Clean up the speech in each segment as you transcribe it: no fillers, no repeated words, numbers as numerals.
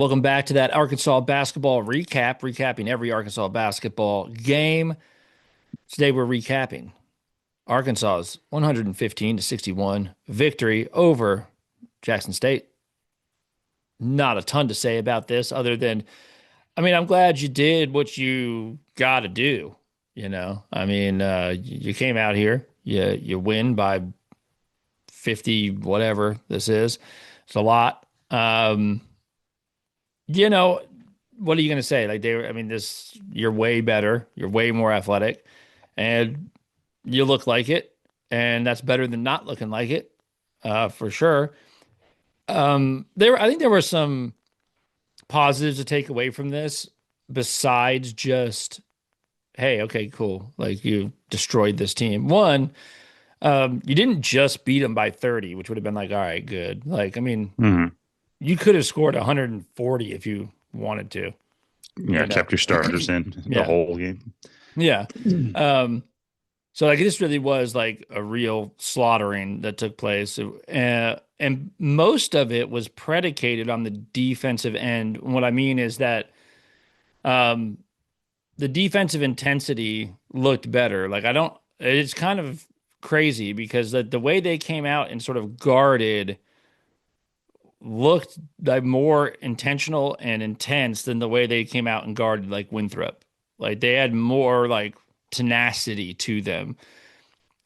Welcome back to that Arkansas basketball recap, recapping every Arkansas basketball game. Today we're recapping Arkansas's 115 to 61 victory over Jackson State. Not a ton to say about this other than, I'm glad you did what you got to do. You came out here, you win by 50, whatever this is. It's a lot. You know, what are you going to say? Like you're way better, you're way more athletic, and you look like it, and that's better than not looking like it, for sure. I think there were some positives to take away from this, besides just, hey, okay, cool, like you destroyed this team. One, you didn't just beat them by 30, which would have been like, all right, good. Hmm. You could have scored 140 if you wanted to, Yeah, you know. kept your starters in the Yeah. whole game. Yeah. Um, so like this really was like a real slaughtering that took place. And most of it was predicated on the defensive end. What I mean is that um, the defensive intensity looked better. It's kind of crazy because the way they came out and sort of guarded looked like more intentional and intense than the way they came out and guarded like Winthrop. Like they had more like tenacity to them.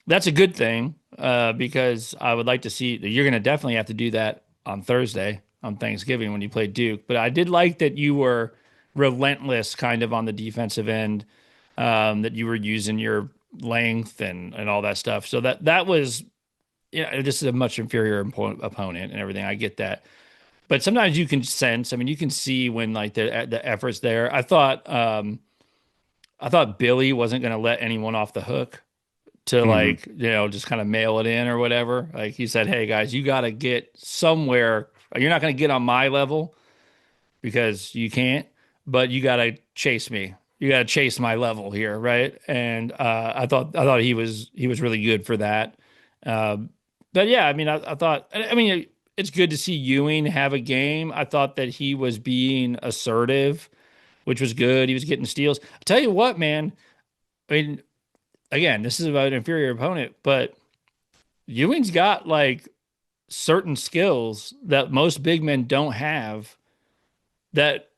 That's a good thing, because I would like to see that you're going to definitely have to do that on Thursday on Thanksgiving when you play Duke. But I did like that you were relentless kind of on the defensive end, that you were using your length and all that stuff. So that was, this is a much inferior opponent and everything. I get that. But sometimes you can sense, you can see when like the effort's there. I thought Billy wasn't going to let anyone off the hook to Hmm. like, just kind of mail it in or whatever. Like he said, hey guys, you got to get somewhere. You're not going to get on my level because you can't, but you got to chase me. You got to chase my level here, right? And I thought he was really good for that. Um, but yeah, I thought, it's good to see Ewing have a game. I thought that he was being assertive, which was good. He was getting steals. I tell you what, man. I mean, again, this is about an inferior opponent, but Ewing's got like certain skills that most big men don't have that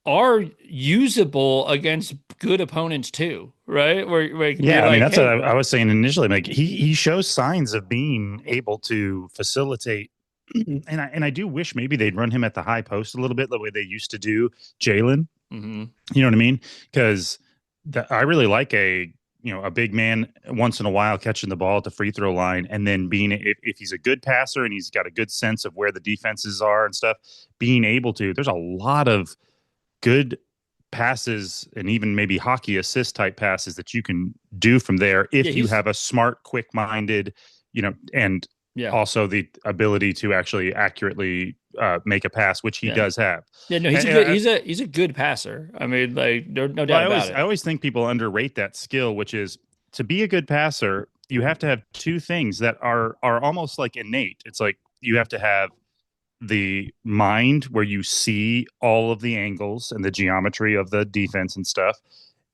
are usable against good opponents too, right? Where you're Yeah, like, that's what hey, I was saying initially. Like he shows signs of being able to facilitate, and I do wish maybe they'd run him at the high post a little bit, the way they used to do Jalen. mhm. You know what I mean? Because I really like a big man once in a while catching the ball at the free throw line, and then being, if he's a good passer and he's got a good sense of where the defenses are and stuff, being able to. There's a lot of good passes and even maybe hockey assist type passes that you can do from there Yeah, if you he's have a smart, quick minded, and yeah, also the ability to actually accurately make a pass, which he yeah. does have. Yeah, no, he's a And, good he's a good passer. like no well, doubt about I it. always think people underrate that skill, which is to be a good passer, you have to have two things that are almost like innate. It's like you have to have the mind where you see all of the angles and the geometry of the defense and stuff.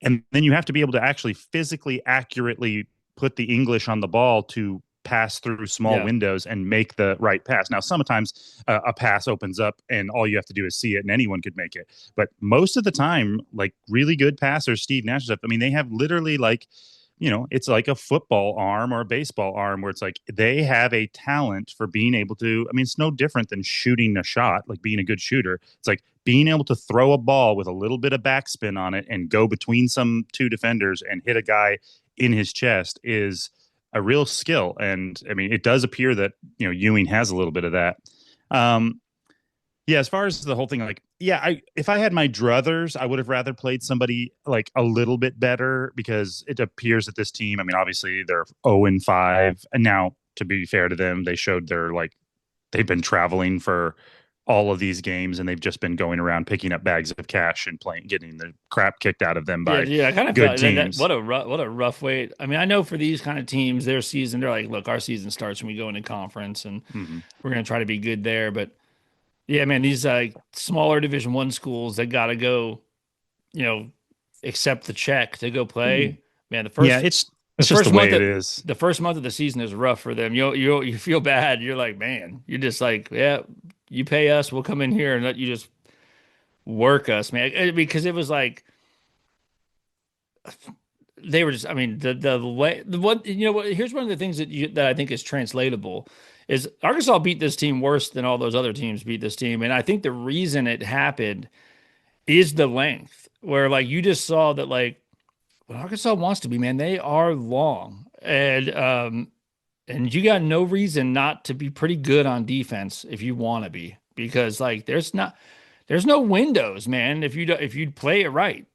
And then you have to be able to actually physically accurately put the English on the ball to pass through small Yeah. windows and make the right pass. Now, sometimes a pass opens up and all you have to do is see it and anyone could make it. But most of the time, like really good passers, Steve Nash stuff, they have literally like, it's like a football arm or a baseball arm where it's like they have a talent for being able to. It's no different than shooting a shot, like being a good shooter. It's like being able to throw a ball with a little bit of backspin on it and go between some two defenders and hit a guy in his chest is a real skill. And it does appear that, Ewing has a little bit of that. Um, yeah, as far as the whole thing, like, yeah, if I had my druthers, I would have rather played somebody like a little bit better because it appears that this team, obviously they're 0-5. And now, to be fair to them, they showed they've been traveling for all of these games and they've just been going around picking up bags of cash and playing, getting the crap kicked out of them Yeah, by dude, I kind of good felt that teams. what a rough way. I know for these kind of teams, their season, they're like, look, our season starts when we go into conference and Mm-hmm. we're going to try to be good there, but Yeah, man, these smaller Division I schools that got to go, you know, accept the check to go play. Man, Yeah, the it's just the first way month it of is. the first month of the season is rough for them. You feel bad. You're like, man, you're just like, yeah, you pay us, we'll come in here and let you just work us, man. Because it was like they were just, I mean, the way the what you know what here's one of the things that I think is translatable is Arkansas beat this team worse than all those other teams beat this team. And I think the reason it happened is the length, where like you just saw that like what Arkansas wants to be, man, they are long. And you got no reason not to be pretty good on defense if you want to be, because like there's no windows, man, if you play it right.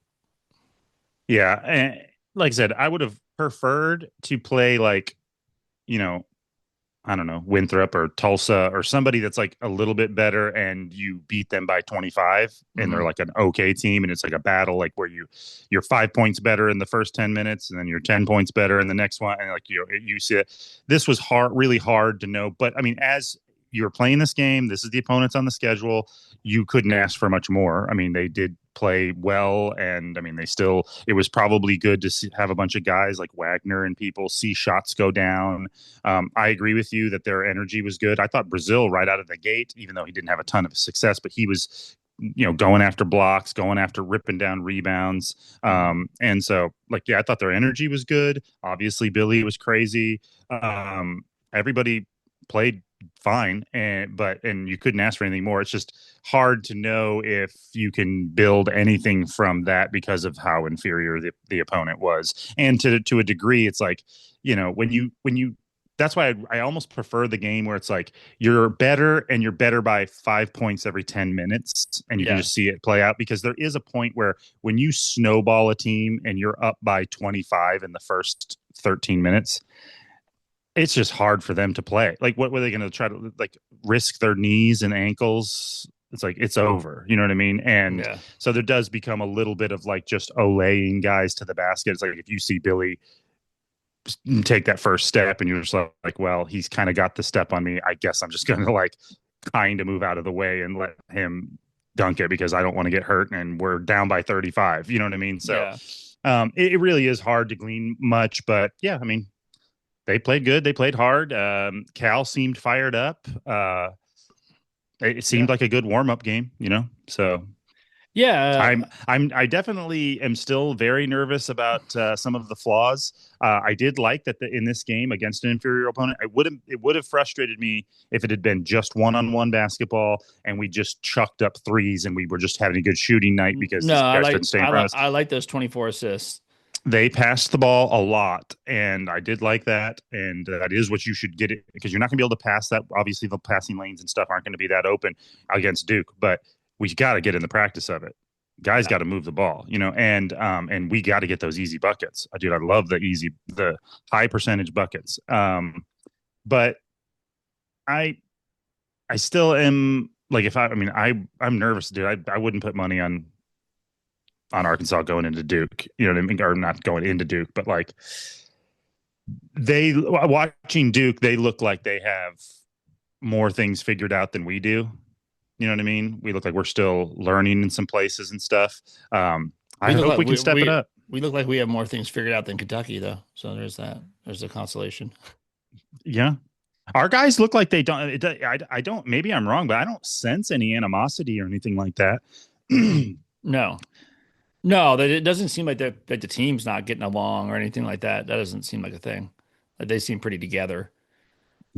Yeah, and like I said, I would have preferred to play like, you know, I don't know, Winthrop or Tulsa or somebody that's like a little bit better and you beat them by 25 and they're Hmm. like an okay team and it's like a battle like where you're 5 points better in the first 10 minutes and then you're 10 points better in the next one and like you see it. This was hard, really hard to know. But I mean, as you were playing this game, this is the opponents on the schedule. You couldn't ask for much more. I mean, they did play well, and I mean, they still. It was probably good to have a bunch of guys like Wagner and people see shots go down. I agree with you that their energy was good. I thought Brazil right out of the gate, even though he didn't have a ton of success, but he was, going after blocks, going after ripping down rebounds. And so, like, yeah, I thought their energy was good. Obviously, Billy was crazy. Everybody played fine, and you couldn't ask for anything more. It's just hard to know if you can build anything from that because of how inferior the opponent was. And to a degree, it's like, when you that's why I almost prefer the game where it's like you're better and you're better by 5 points every 10 minutes and you can Yeah. just see it play out, because there is a point where when you snowball a team and you're up by 25 in the first 13 minutes, it's just hard for them to play. Like, what were they going to try to like risk their knees and ankles? It's like it's over. You know what I mean? And Yeah. so there does become a little bit of like just olaying guys to the basket. It's like if you see Billy take that first step and you're just like, well, he's kind of got the step on me. I guess I'm just going to like kind of move out of the way and let him dunk it because I don't want to get hurt and we're down by 35. You know what I mean? So Yeah. it really is hard to glean much, but yeah, I mean, they played good. They played hard. Cal seemed fired up. It Yeah. seemed like a good warm up game. So Yeah. I definitely am still very nervous about some of the flaws. I did like that in this game against an inferior opponent. It would have frustrated me if it had been just one-on-one basketball and we just chucked up threes and we were just having a good shooting night because No, these guys couldn't stay in front of us. I like those 24 assists. They passed the ball a lot, and I did like that. And that is what you should get it, because you're not going to be able to pass that. Obviously, the passing lanes and stuff aren't going to be that open against Duke, but we got to get in the practice of it. Guys Yeah. got to move the ball, and we got to get those easy buckets. Dude, I love the high percentage buckets. But I I still am like, if I mean I'm nervous, dude. I wouldn't put money on Arkansas going into Duke. You know what I mean? Or not going into Duke, but like they watching Duke, they look like they have more things figured out than we do. You know what I mean? We look like we're still learning in some places and stuff. I We look hope like we can step it up. we look like we have more things figured out than Kentucky, though. So there's that. There's the consolation. Yeah. Our guys look like they don't. I don't. Maybe I'm wrong, but I don't sense any animosity or anything like that. Mm-mm. No, no, that it doesn't seem like the team's not getting along or anything like that. That doesn't seem like a thing. Like they seem pretty together,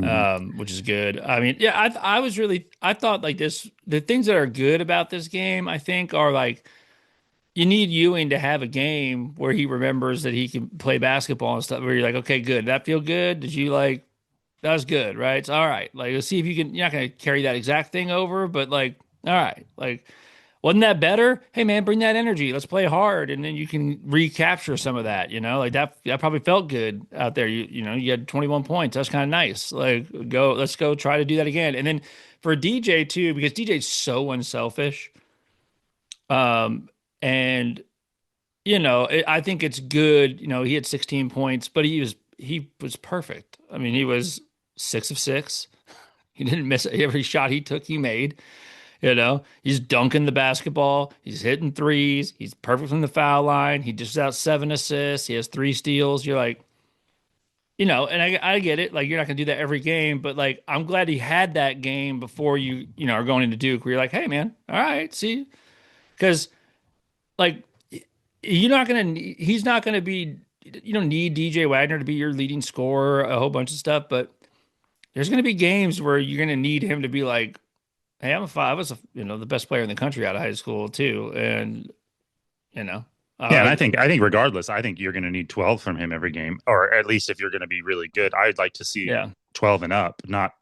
Mhm. which is good. I mean, yeah, I thought like this. The things that are good about this game, I think, are like you need Ewing to have a game where he remembers that he can play basketball and stuff. Where you're like, okay, good. That feel good? Did you like? That was good, right? It's all right. Like, let's see if you can. You're not going to carry that exact thing over, but like, all right. Like, wasn't that better? Hey, man, bring that energy. Let's play hard, and then you can recapture some of that. Like that probably felt good out there. You had 21 points. That's kind of nice. Like, let's go try to do that again. And then for DJ too, because DJ's so unselfish. Um, and I think it's good. He had 16 points, but he was perfect. I mean, he was 6 of 6. He didn't miss every shot he took, he made. He's dunking the basketball. He's hitting threes. He's perfect from the foul line. He dishes out 7 assists. He has 3 steals. You're like, and I get it. Like, you're not going to do that every game, but like, I'm glad he had that game before are going into Duke where you're like, hey, man, all right, see, because like, he's not going to be, you don't need DJ Wagner to be your leading scorer, a whole bunch of stuff, but there's going to be games where you're going to need him to be like, hey, I was the best player in the country out of high school too, and you know, Yeah, and uh, I think regardless, I think you're going to need 12 from him every game, or at least if you're going to be really good, I'd like to see yeah, 12 and up, not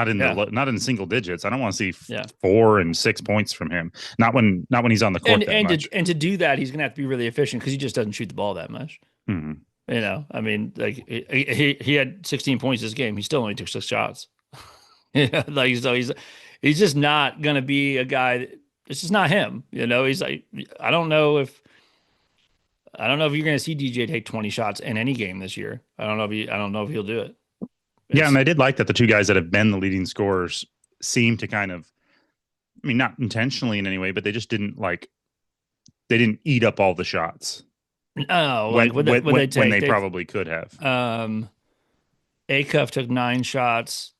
in the yeah, not in single digits. I don't want to see yeah, 4 and 6 points from him. Not when he's on the and court that and much. to do that, he's going to have to be really efficient because he just doesn't shoot the ball that much. Hmm. I mean, like he had 16 points this game. He still only took 6 shots. Like so he's just not going to be a guy. It's just not him. He's like I don't know if you're going to see DJ take 20 shots in any game this year. I don't know if he'll do it. Yeah, and It's I did like that the two guys that have been the leading scorers seem to kind of, I mean, not intentionally in any way, but they didn't eat up all the shots oh, when like what they when take? they probably could have. Acuff took 9 shots,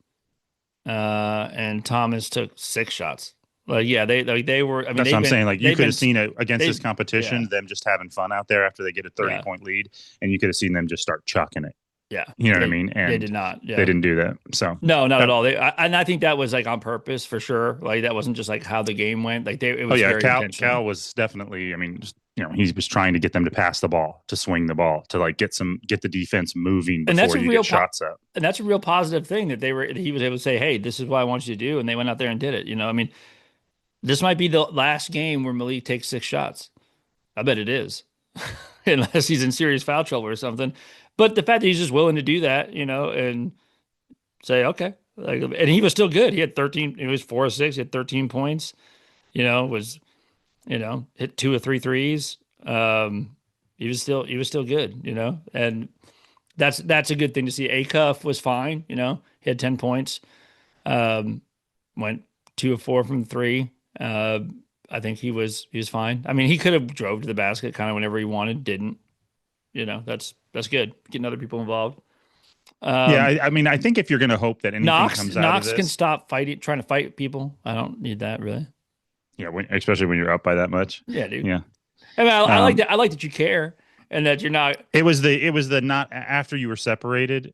and Thomas took 6 shots. Like, yeah, they were. I mean, That's what I'm saying. Like, you they've could been have seen it against they this competition, yeah them just having fun out there after they get a 30 yeah point lead, and you could have seen them just start chucking it. yeah You know what I they mean? they And did not, they yeah. didn't do that. So No, not at that, all. And I think that was like on purpose for sure. Like, that wasn't just like how the game went. Like, it oh was yeah, very Cal intentional. was definitely. I mean, just, he was trying to get them to pass the ball, to swing the ball, to like get the defense moving And that's before a you get real shots up. and that's a real positive thing that he was able to say, "Hey, this is what I want you to do," and they went out there and did it. I mean, this might be the last game where Malik takes 6 shots. I bet it is, unless he's in serious foul trouble or something. But the fact that he's just willing to do that, and say, okay, like, and he was still good. He had 13. He was 4 or 6. He had 13 points. Was hit 2 or 3 threes. He was still good. And that's a good thing to see. Acuff was fine. He had 10 points. Um, went 2 of 4 from three. Uh, I think he was fine. I mean, he could have drove to the basket kind of whenever he wanted, didn't. That's good. Getting other people involved. Yeah, Um, I mean, I think if you're going to hope that anything Knox comes out of Knox can this, stop trying to fight people. I don't need that really. yeah, especially when you're up by that much. Yeah, dude. Yeah. I mean, I like Um, that. I like that you care and that you're not. it was the not after you were separated,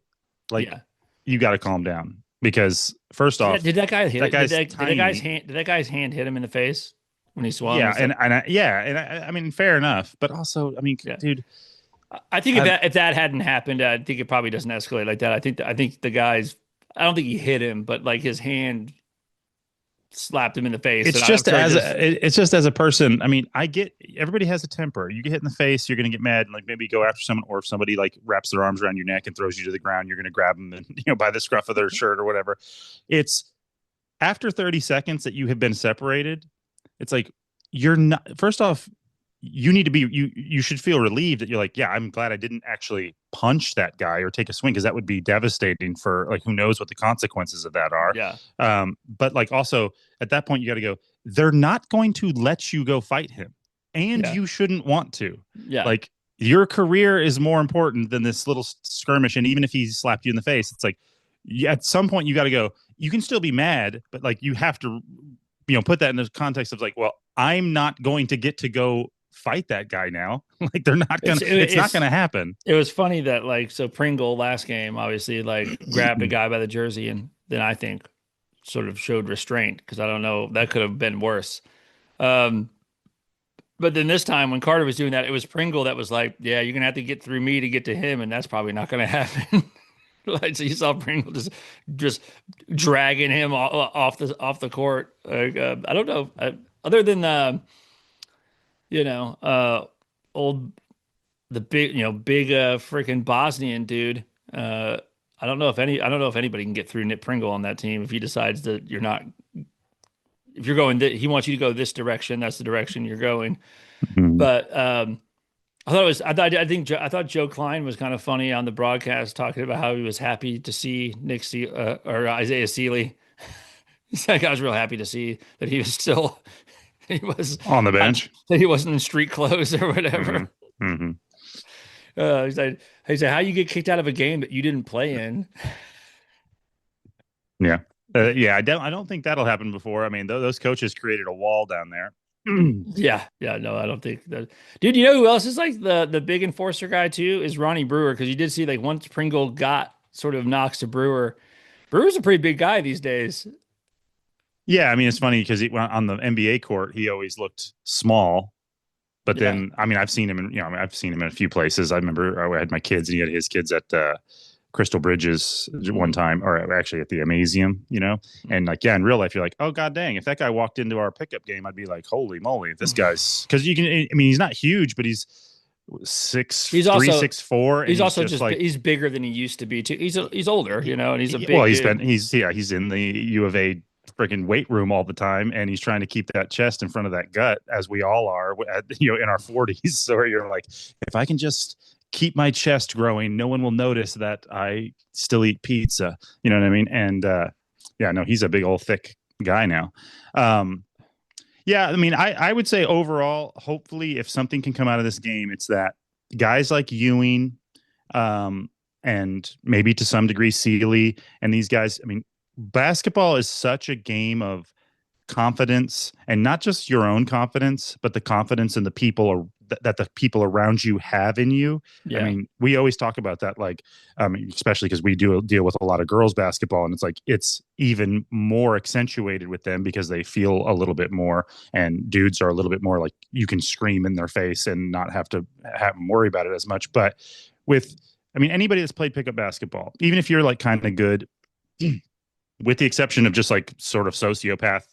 like Yeah. you got to calm down because first off, Did that guy hit that it? Did guy's that guy's tiny. hand? Did that guy's hand hit him in the face when he swung? Yeah, It's and like, I mean, fair enough, but also, I mean, yeah. dude, I think if I've that hadn't happened, I think it probably doesn't escalate like that. I think the guy's. I don't think he hit him, but like his hand slapped him in the face, it's and I'm just sure it as just. it's just as a person. I mean, I get everybody has a temper. You get hit in the face, you're going to get mad and like maybe go after someone, or if somebody like wraps their arms around your neck and throws you to the ground, you're going to grab them and by the scruff of their shirt or whatever. It's after 30 seconds that you have been separated. It's like you're not. First off, you need to be you should feel relieved that you're like, yeah, I'm glad I didn't actually punch that guy or take a swing because that would be devastating for like who knows what the consequences of that are. Yeah. But like also at that point you got to go, they're not going to let you go fight him, and Yeah. you shouldn't want to. Yeah. Like your career is more important than this little skirmish, and even if he slapped you in the face, it's like at some point you got to go, you can still be mad, but like you have to put that in the context of like, well, I'm not going to get to go fight that guy now. Like they're not gonna. It's not gonna happen. It was funny that like so Pringle last game obviously like grabbed a guy by the jersey and then I think sort of showed restraint because I don't know that could have been worse. Um, but then this time when Carter was doing that, it was Pringle that was like, "Yeah, you're gonna have to get through me to get to him," and that's probably not gonna happen. Like so, you saw Pringle just dragging him off the court. Like, I don't know. Other than you know, old the big freaking Bosnian dude. I don't know if anybody can get through Nip Pringle on that team if he decides that you're not if you're going he wants you to go this direction, that's the direction you're going. Mhm. But I thought Joe Klein was kind of funny on the broadcast talking about how he was happy to see or Isaiah Sealy I was real happy to see that he was still he was On the not, bench. that he wasn't in street clothes or Hmm. whatever. Hmm. He said, how you get kicked out of a game that you didn't play in? Yeah. Yeah, I don't think that'll happen before. I mean, those coaches created a wall down there. Yeah, yeah, no, I don't think that. Dude, you know who else is like the big enforcer guy too is Ronnie Brewer because you did see like once Pringle got sort of knocks to Brewer. Brewer's a pretty big guy these days. Yeah, I mean, it's funny because on the NBA court, he always looked small. But Yeah. then, I mean, I've seen him in, I mean, I've seen him in a few places. I remember I had my kids and he had his kids at Crystal Bridges one Mm. time, or actually at the Amazium, and like, yeah, in real life, you're like, oh, God dang, if that guy walked into our pickup game, I'd be like, holy moly, this guy's, because you can, I mean, he's not huge, but he's He's 6'3", also 6'4", and he's he's also just just like, he's bigger than he used to be too. He's older, and he's a well, big dude. he's in the U of A freaking weight room all the time, and he's trying to keep that chest in front of that gut, as we all are, in our 40s. So you're like, if I can just keep my chest growing, no one will notice that I still eat pizza. You know what I mean? And yeah, no, he's a big old thick guy now. Um, yeah, I mean, I would say overall, hopefully, if something can come out of this game, it's that guys like Ewing, um, and maybe to some degree Sealy and these guys. I mean, basketball is such a game of confidence, and not just your own confidence, but the confidence in the people that the people around you have in you. I Yeah. mean, we always talk about that, like, especially because we do deal with a lot of girls basketball, and it's like it's even more accentuated with them because they feel a little bit more, and dudes are a little bit more like you can scream in their face and not have to have them worry about it as much. But with, I mean, anybody that's played pickup basketball, even if you're like kind of good, with the exception of just like sort of sociopath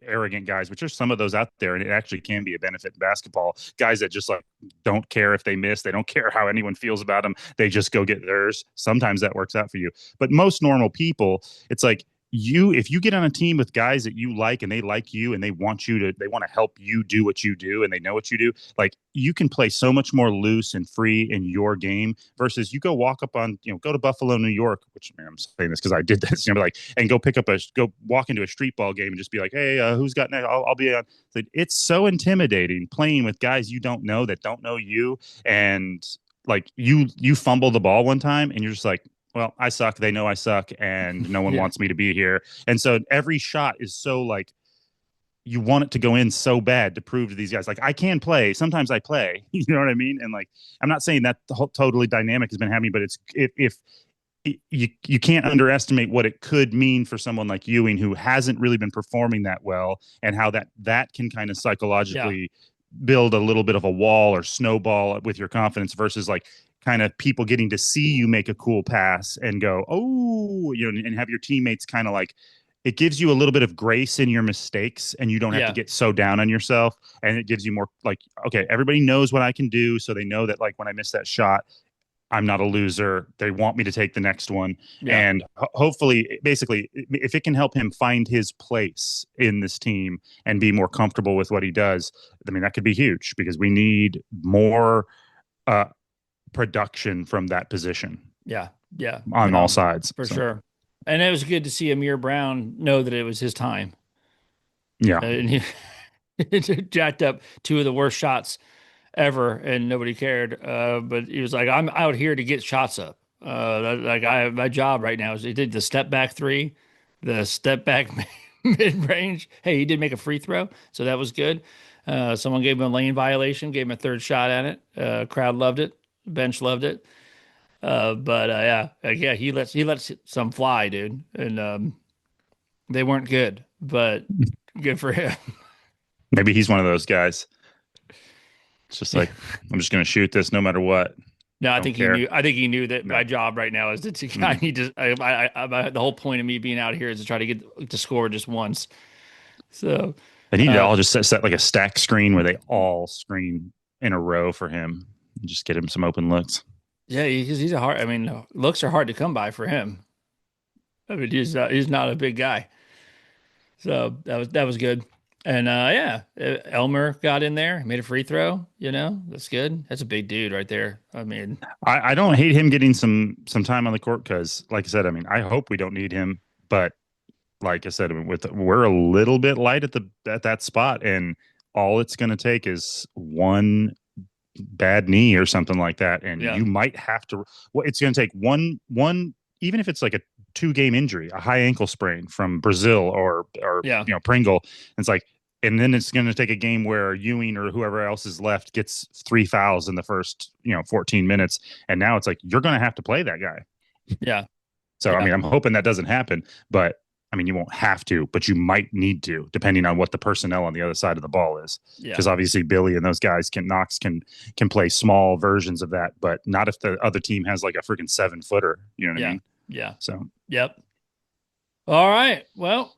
arrogant guys, which are some of those out there, and it actually can be a benefit in basketball. Guys that just like don't care if they miss, they don't care how anyone feels about them, they just go get theirs. Sometimes that works out for you, but most normal people, it's like, if you get on a team with guys that you like and they like you and they want to help you do what you do and they know what you do, like you can play so much more loose and free in your game versus you go walk up on, go to Buffalo, New York, which, man, I'm saying this because I did this, like, and go walk into a street ball game and just be like, hey, who's got next? I'll be on. It's so intimidating playing with guys you don't know that don't know you, and like you fumble the ball one time and you're just like, well, I suck. They know I suck, and no one Yeah. wants me to be here. And so every shot is so like you want it to go in so bad to prove to these guys, like, I can play. Sometimes I play. You know what I mean? And like, I'm not saying that the whole totally dynamic has been happening, but it's if you can't underestimate what it could mean for someone like Ewing who hasn't really been performing that well, and how that can kind of Yeah. psychologically build a little bit of a wall or snowball with your confidence versus like kind of people getting to see you make a cool pass and go, oh, and have your teammates kind of like, it gives you a little bit of grace in your mistakes and you don't have to Yeah. get so down on yourself. And it gives you more like, okay, everybody knows what I can do. So they know that like when I miss that shot, I'm not a loser. They want me to take the next one. Yeah. And hopefully, basically, if it can help him find his place in this team and be more comfortable with what he does, I mean, that could be huge because we need more uh, production from that position Yeah. Yeah. on all No, sides. for So, sure. And it was good to see Amir Brown know that it was his time. yeah. And he jacked up two of the worst shots ever, and nobody cared. But he was like, "I'm out here to get shots up. Like my job right now is he did the step back three, the step back mid range. Hey, he did make a free throw, so that was good. Someone gave him a lane violation, gave him a third shot at it. Crowd loved it, bench loved it. But yeah, yeah, he lets some fly, dude, and they weren't good, but good for him. Maybe he's one of those guys. It's just like, I'm just going to shoot this no matter what. No, I Don't think he care. knew. I think he knew that No. my job right now is to. I Mm. need to. The whole point of me being out here is to try to get to score just once. So, They need to uh, all just set like a stack screen where they all screen in a row for him and just get him some open looks. yeah, he's a hard. I mean, looks are hard to come by for him. I mean, he's not a big guy. So that was good. And yeah, Elmer got in there, made a free throw. That's good. That's a big dude right there. I mean, I don't hate him getting some time on the court because, like I said, I mean, I hope we don't need him, but like I said, we're a little bit light at that spot, and all it's going to take is one bad knee or something like that, and Yeah. you might have to. Well, it's going to take one, even if it's like a 2 game injury, a high ankle sprain from Brazil or Yeah. Pringle. It's like, and then it's going to take a game where Ewing or whoever else is left gets 3 fouls in the first 14 minutes, and now it's like you're going to have to play that guy. Yeah. So I Yeah. mean, I'm hoping that doesn't happen, but I mean, you won't have to, but you might need to, depending on what the personnel on the other side of the ball is. Yeah. Because obviously Billy and those guys can play small versions of that, but not if the other team has like a freaking 7 footer. You know what I Yeah. mean? Yeah. So Yep. All right. Well,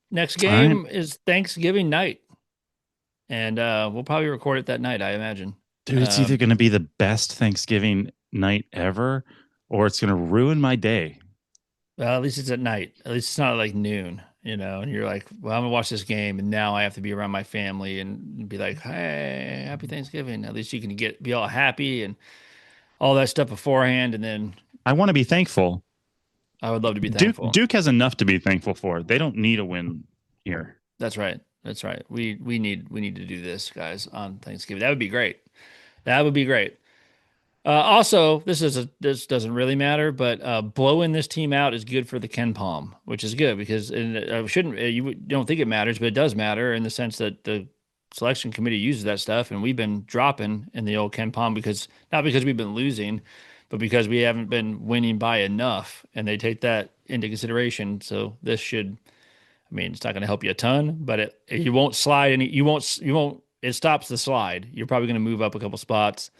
next all right, game is Thanksgiving night. And we'll probably record it that night, I imagine. dude, it's either going to be the best Thanksgiving night ever, or it's going to ruin my day. Well, at least it's at night. At least it's not like noon, and you're like, well, I'm gonna watch this game and now I have to be around my family and be like, hey, happy Thanksgiving. At least you can be all happy and all that stuff beforehand. And then I want to be thankful. I would love to be Duke thankful. Duke has enough to be thankful for. They don't need a win here. That's right. That's right. We need to do this, guys, on Thanksgiving. That would be great. That would be great. Also, this doesn't really matter, but blowing this team out is good for the Ken Palm, which is good because shouldn't you don't think it matters, but it does matter in the sense that the selection committee uses that stuff, and we've been dropping in the old Ken Palm because not because we've been losing, but because we haven't been winning by enough, and they take that into consideration. So this should, I mean, it's not going to help you a ton, but you won't slide any, you won't. It stops the slide. You're probably going to move up a couple spots.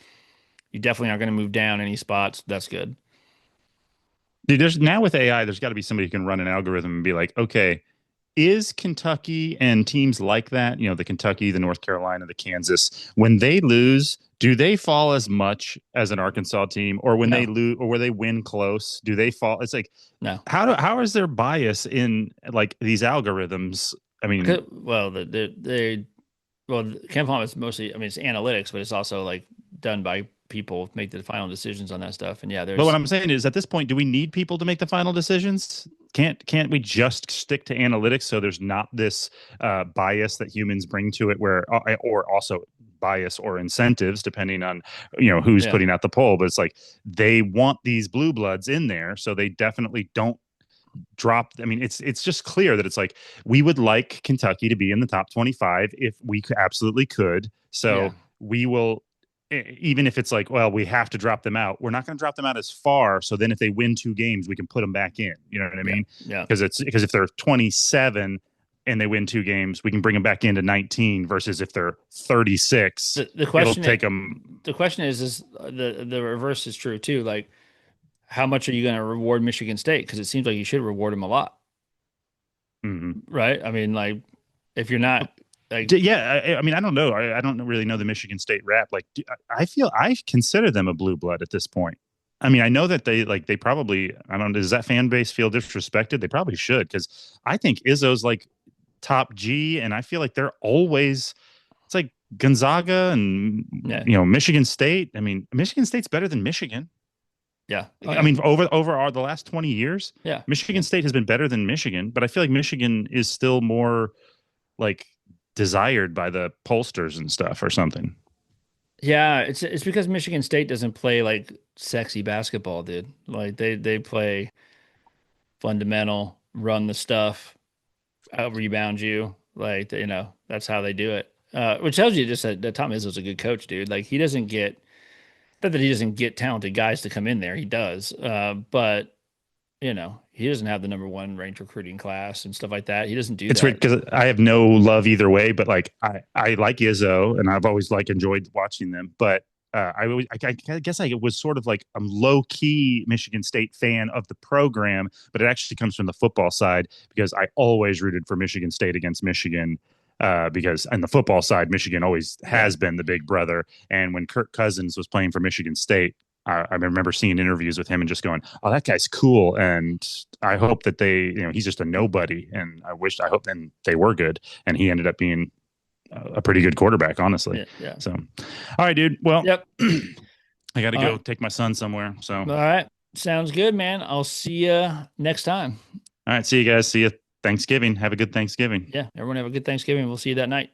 You definitely aren't going to move down any spots. That's good. Dude, there's now with AI, there's got to be somebody who can run an algorithm and be like, okay, is Kentucky and teams like that, the Kentucky, the North Carolina, the Kansas, when they lose, do they fall as much as an Arkansas team, or when they No, lose, or where they win close, do they fall? It's like, no. how is there bias in like these algorithms? I mean, Well, Ken Palm is mostly, I mean, it's analytics, but it's also like done by people make the final decisions on that stuff. And yeah, but what there's I'm saying is, at this point, do we need people to make the final decisions? Can't we just stick to analytics so there's not this bias that humans bring to it, where or also bias or incentives depending on who's yeah, putting out the poll? But it's like they want these blue bloods in there, so they definitely don't drop. I mean, it's just clear that it's like we would like Kentucky to be in the top 25 if we absolutely could. yeah, So we will, even if it's like, well, we have to drop them out. We're not going to drop them out as far. So then if they win 2 games, we can put them back in. You know what I yeah, mean? yeah. Because if they're 27 and they win 2 games, we can bring them back into 19. Versus if they're 36, The it'll question take them. the question is the reverse is true too. Like, how much are you going to reward Michigan State? Because it seems like you should reward them a lot, Mhm. right? I mean, like, if you're not like, Yeah, I mean, I don't know. I don't really know the Michigan State rap. Like, I feel I consider them a blue blood at this point. I mean, I know that they probably, I don't know, does that fan base feel disrespected? They probably should, because I think Izzo's like top G, and I feel like they're always, it's like Gonzaga and yeah, Michigan State. I mean, Michigan State's better than Michigan. yeah, oh I yeah, mean, over the last 20 years, yeah. Michigan State has been better than Michigan, but I feel like Michigan is still more like desired by the pollsters and stuff or something. Yeah, it's because Michigan State doesn't play like sexy basketball, dude. Like they play fundamental, run the stuff, out rebound you. Like that's how they do it. Which tells you just that Tom Izzo's a good coach, dude. Like he doesn't get not that he doesn't get talented guys to come in there. He does, but he doesn't have the number one ranked recruiting class and stuff like that. He doesn't do It's weird that. because I have no love either way, but like I like Izzo and I've always like enjoyed watching them. But I guess I was sort of like a low key Michigan State fan of the program, but it actually comes from the football side because I always rooted for Michigan State against Michigan. Because on the football side, Michigan always Yeah, has been the big brother. And when Kirk Cousins was playing for Michigan State, I remember seeing interviews with him and just going, "Oh, that guy's cool." And I hope that he's just a nobody. And I hope, and they were good. And he ended up being a pretty good quarterback, honestly. yeah, yeah. So, all right, dude. Well, Yep. I got to All go right. take my son somewhere. So, All all right. Sounds good, man. I'll see you next time. right, see you guys. See you. Thanksgiving. Have a good Thanksgiving. Yeah, everyone have a good Thanksgiving. We'll see you that night.